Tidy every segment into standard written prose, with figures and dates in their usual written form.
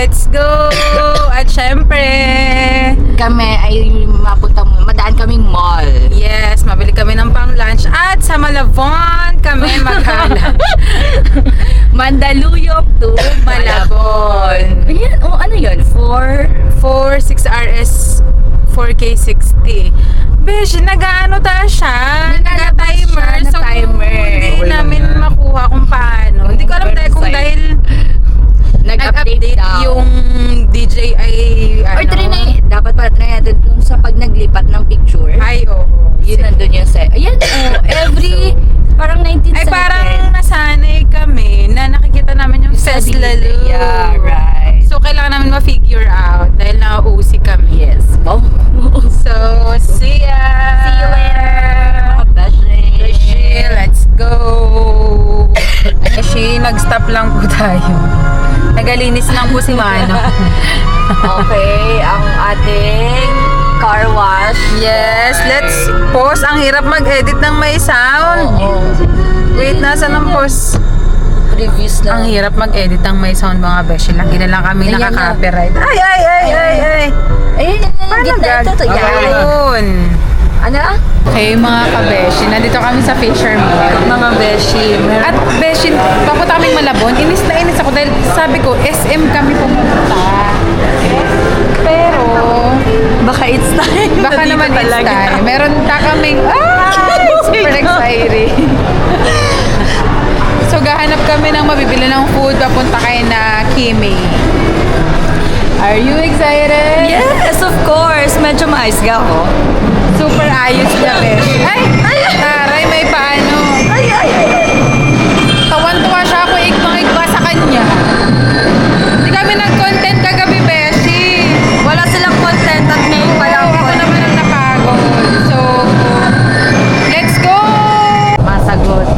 let's go! At syempre, Kami ay madaan kaming mall. yes, mabili kami ng pang-lunch. At sa Malabon kami maghala. Mandaluyong to Malabon. Ayan, ano yun? 6RS 4K60. Besh, nag-ano tayo siya? Nag-timer. siya, So, nag-timer. hindi Okay lang namin yan. makuha kung paano. Hindi ko alam tayo kung Website. dahil nag-update daw. yung DJI Or try na dapat pala try natin dun sa pag naglipat ng picture. Ay, oo. Yun nandun yung set. Ayan, every parang 19 Ay, seconds. parang nasanay kami na nakikita namin yung Sa Tesla DJ. loop. Yeah, right. So, kailangan namin ma-figure out dahil na-OC kami. Yes. Oh. So, see ya! See you later, mga beshi. Let's go! Beshi, nag-stop lang po tayo. Nagalinis lang po si Mano. Okay, ang ating car wash. Yes, let's pause. Ang hirap mag-edit ng may sound. Wait, nasa ng pause? Reviews Ang lang. hirap mag-edit ng may sound, mga beshi. Lagi na lang kami Ayan na. nakaka-copyright. Ay! Ayun, Paano gitna ito. Yan. gagawin? Ano? Okay, mga kabeshi. Nandito kami sa Fisher Mall. Mga beshi. At beshi, papunta kaming Malabon. Inis na inis ako dahil sabi ko, SM kami pumunta. Pero, Baka it's time. baka Nandito naman it's talaga. time. Meron ta kaming, super excited. So, gahanap kami ng mabibili ng food papunta kay na Kimi. Are you excited? Yes, of course. Medyo maayos ka ako. Super ayos na, beshi. Ay! Taray, may paano. Tawan-tuwa siya ako, igmang-igba sa kanya. Hindi kami nag-content kagabi, beshi. Wala silang content at ngayon pa lang Ako naman ang napagod. So, let's go! Masagot.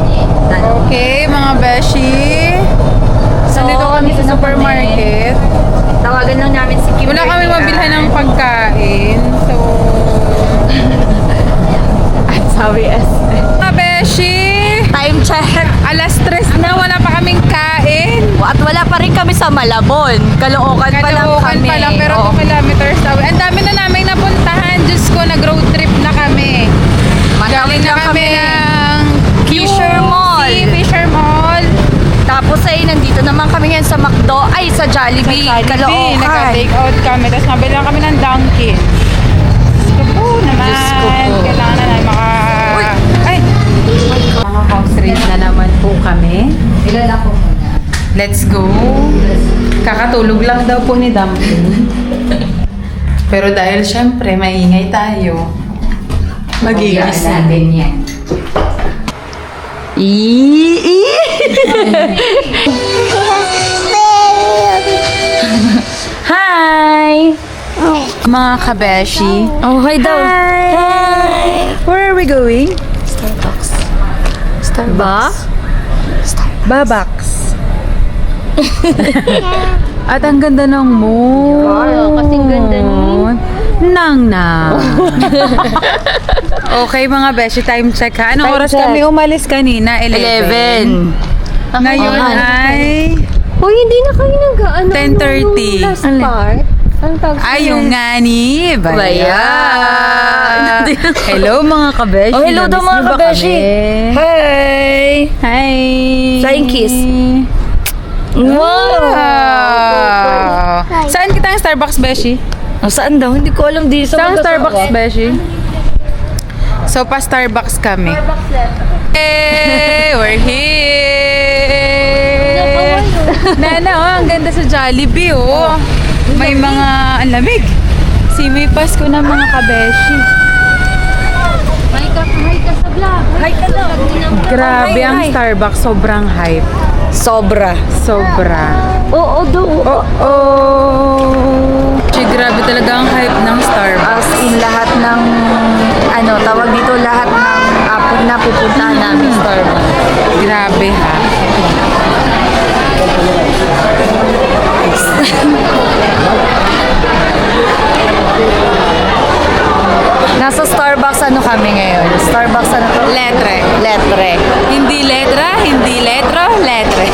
Okay, mga beshi. So, Nandito kami sa supermarket. Tawagan lang namin si Kim. Wala kami mabilhan ng pagkain. So, Sabi mga beshi, time check. alas 3 na, wala pa kaming kain. At wala pa rin kami sa Malabon. Caloocan pa lang Caloocan kami. pa lang, pero Oo. 2 kilometers away. Ang dami na namin napuntahan. Diyos ko, nag-road trip na kami. Galing na kami ng Fisher Mall. Fisher Mall. Tapos ay nandito naman kami ngayon sa McDo. Ay, sa Jollibee. Caloocan. Naka-take out kami. Tapos nabili lang kami ng Dunkin. Diyos ko po naman. Diyos ko po. Kailangan na namin Uy! Ay! Mga house raid na naman po kami. Ilan ako muna. Let's go. Kakatulog lang daw po ni Dumpling. Pero dahil syempre maingay tayo, magigas natin yan. Hi! Mga kabeshi. Oh, hi daw. Hi! Where are we going? Starbucks. Starbucks? Babax. At ang ganda ng moon. Wow, kasing ganda nun. Nang. Okay mga beshi, time check ha. Anong Time oras check. kami umalis kanina? 11. 11. Ngayon ay Hoy, hindi na kayo nag-ano. 10:30. Yung last part. Ang tawag ay yung ngani. Bayan. Hello mga kabeshi. Oh, hello daw Namiss mga niyo ba kabeshi. kami? Hi! Hi! Flying kiss. Wow! Hi. Saan kita ang Starbucks, Beshi? Oh, saan daw? Hindi ko alam dito. Saan Starbucks, Beshi? So, pa-Starbucks kami. Hey! We're here! Nana, oh, ang ganda sa Jollibee, oh. May mga, ang lamig. May Pasko na mga kabeshi. Hi ka sa vlog. Hi ka daw. Grabe Hi, ang hi. Starbucks, sobrang hype. Sobra. Sobra. Oo, Grabe talaga ang hype ng Starbucks. As in lahat ng tawag dito lahat ng na pupuntahan namin Starbucks. Grabe ha. Nasa Starbucks kami ngayon? Starbucks to? Letre. Letre. Hindi letra, hindi letro, letre.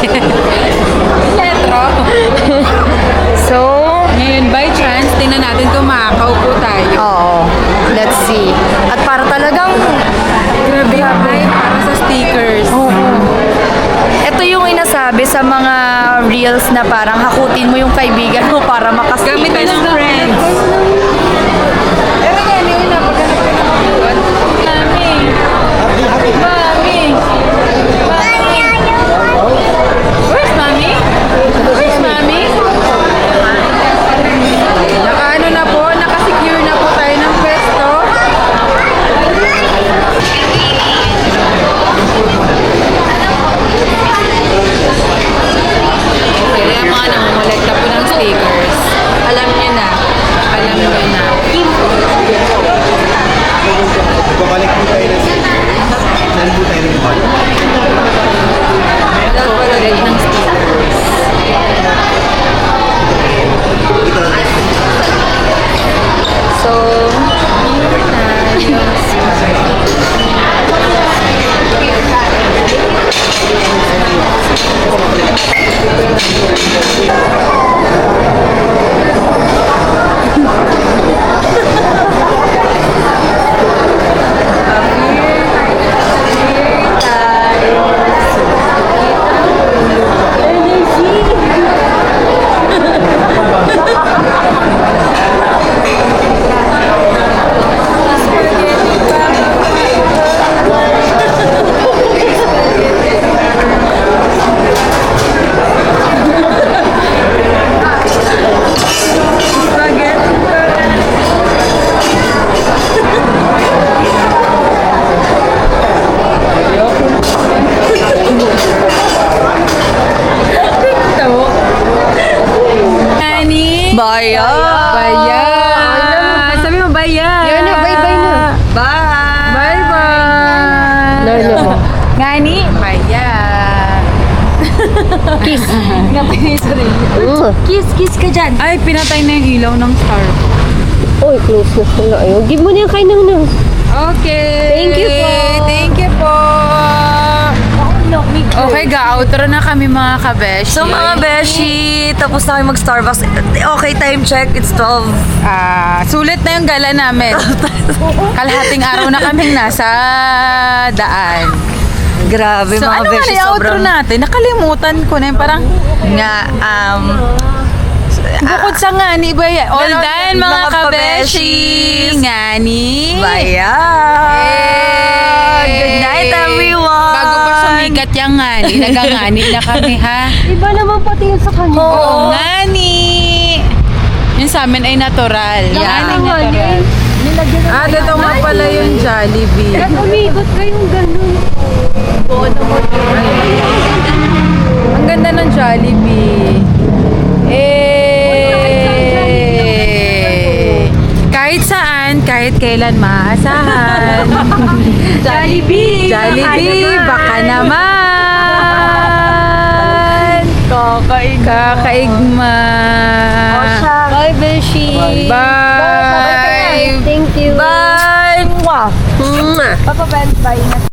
Letro. So, natin kung makakaupo tayo. Oo. Let's see. At para talagang... Grabe yung hype para sa stickers. Ito yung inasabi sa mga reels na parang hakutin mo yung kaibigan mo para Gamit makastickers. ng friends. Pero yan yung napaghanap ko ng kapuan. Mami! Mami! Mami! Where's Mami? Where's Mami? Naka-ano na po, naka-secure na po tayo ng pwesto. Kaya mga namumulekta po ng stickers. Alam niyo na. Alam nyo na. Babalik po tayo ng saan po tayo nagbalik? Nagpapalit ng stickers. So, yun na yung Nani? Baya! Baya! Sabi mo baya! Yan na, bye-bye na. Bye! Bye-bye! Lalo mo. Ngani? Baya! Kiss. Kiss ka dyan. Ay, pinatay na yung ilaw ng star. Uy, close na pala. Ayaw. Give mo na yung kay nang. Okay! Thank you po. Thank you po! Okay, ga-outro na kami mga kabeshi. So mga beshi, tapos na kayo mag-Starbucks. Okay, time check. It's 12. Sulit na yung gala namin. Kalahating araw na kaming nasa daan. Grabe So, mga ano nga beshi. na yung outro natin? Nakalimutan ko na yung parang Nga, bukod sa ngani ba yan? All Ganon, done mga mga kabeshi! kabeshis. Ngani! Baya! Good night, everyone! Bago pa sumikat yung ngani, nagangani na kami ha. Iba naman pati yun sa kanya. Oo, ngani! Yung sa amin ay natural. Ngani natural. Nilagyan na Dito nga pala yung Jollibee. At umikot kayong ganun. Ang ganda ng Jollibee. Kahit saan, kahit kailan maasahan. Jollibee! Jollibee, baka naman. Kakaigma. Bye, Beshi! Bye. Thank you. Bye! Mwah! Papa Ben, bye na.